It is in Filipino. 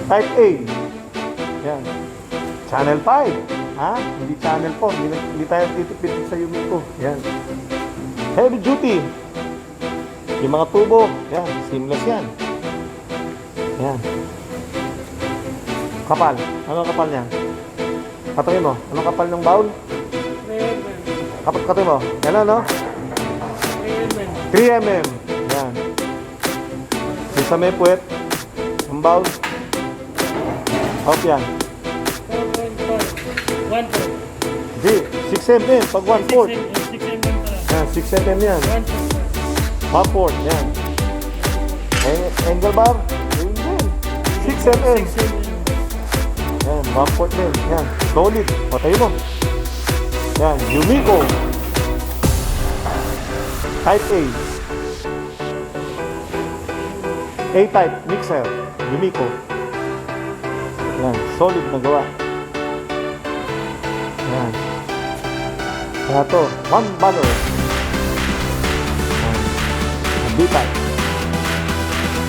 Type A. Yan. Channel 5. Ha? Hindi channel 4. Hindi tayo titipid sa Yumiko. Yan. Heavy duty. Yung mga tubo. Yan. Seamless yan. Yan. Kapal. Anong kapal niya? Katuloy mo. Anong kapal ng bowl? 3 mm. Katuloy mo. Yan no? 3 mm. 3 mm. Yan. Yung sa may puwet. Ang bowl. Off yan. 4.4. 1 Di. 6 mm. Pag 1/4. 6 mm pala. Yan. 6 mm yan. 1/4. 1/4. Yan. Angle bar. Yun din. 6 mm. 6 mm. Yan. 1/4 din. Yan. Solid. Patay mo. Yan. Yumiko. Type A. A-type. Mixer. Yumiko. Yan. Solid na gawa. Yan. Kaya to. 1 banner. Yan. B-type.